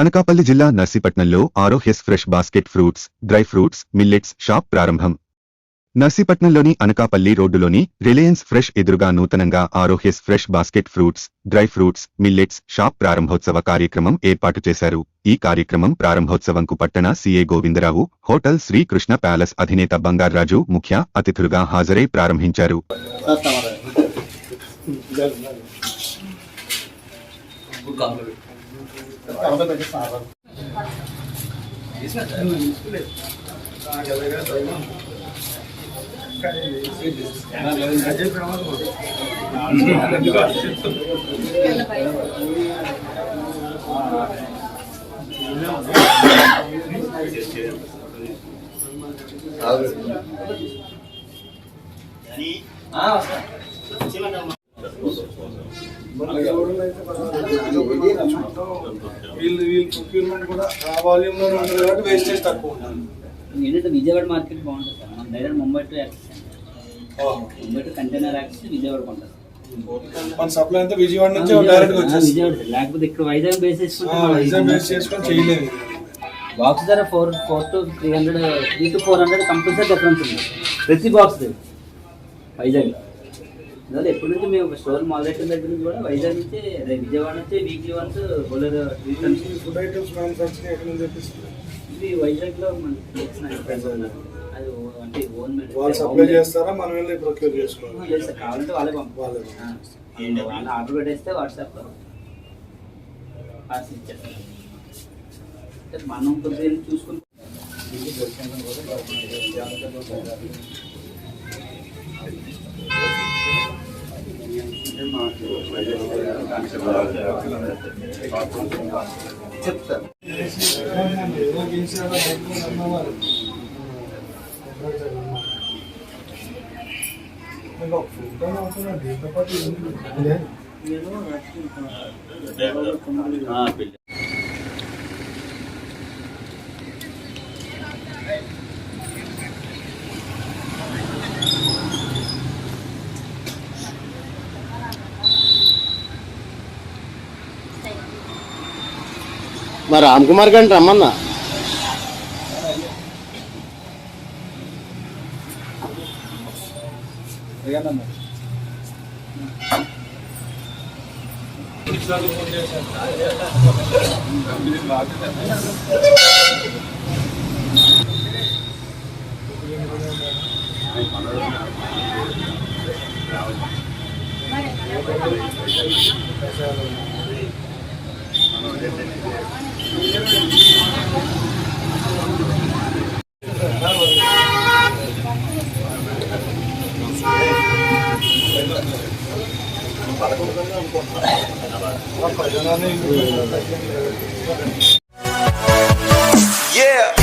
అనకాపల్లి జిల్లా నర్సీపట్నంలో Arohyas fresh basket fruits, dry fruits, millets shop ప్రారంభం. నర్సీపట్నంలోని అనకాపల్లి రోడ్డులోని రిలయన్స్ ఫ్రెష్ ఎదురుగా నూతనంగా Arohyas fresh basket fruits, dry fruits, millets shop ప్రారంభోత్సవ కార్యక్రమం ఏర్పాటు చేశారు. ఈ కార్యక్రమం ప్రారంభోత్సవంకు పట్టణ CA Govindarao, hotel Srikrishna palace అధినేత బంగార్రాజు ముఖ్య అతిథులుగా హాజరై ప్రారంభించారు. ప్రొక్యూర్మెంట్ కూడా ఆ వాల్యూమ్లో ఉంటుంది కాబట్టి వేస్టేజ్ తక్కువ ఉంటుంది. ఏంటంటే విజయవాడ మార్కెట్ బాగుంటుంది సార్. మన direct Mumbai to access, Mumbai to container access Vijayawada ఉంటుంది. మన సప్లై అంతా విజయవాడ నుంచి డైరెక్ట్ వచ్చేసి విజయవాడ, లేకపోతే ఇక్కడ వైజాగ్ బేస్ చేసుకొని చేయలేదు. బాక్స్ ధర 4 to 300, 3 to 400 కంపల్సరీ డిఫరెన్స్ ఉంది ప్రతి బాక్స్ వైజాగ్లో. అందువల్ల ఎప్పటి నుంచి మేము ఒక స్టోర్ మొదలెట్టిన దగ్గర నుంచి కూడా వైజాగ్ నుంచి విజయవాడ నుంచి వీక్లీ వన్స్ బోలర్ ఫుడ్ ఐటమ్స్ మ్యానుఫ్యాక్చరింగ్ ఎక్కడ నుంచి తెప్పిస్తుంది? ఇది వైజాగ్లో మనకి అది అంటే ఓన్ వాళ్ళు సప్లై చేస్తారా, మనం వెళ్ళి ప్రొక్యూర్ చేసుకోవాలి? లేదు సార్, కావాలంటే వాళ్ళే పంపాలి. వాళ్ళు ఆర్డర్ పెట్టేస్తే వాట్సాప్లో పార్సల్ ఇచ్చేస్తారు. మనం కొద్దిగా చూసుకుని చెప్తారు. మరి రామ్ కుమార్ గారిని రమ్మన్నా. Yeah.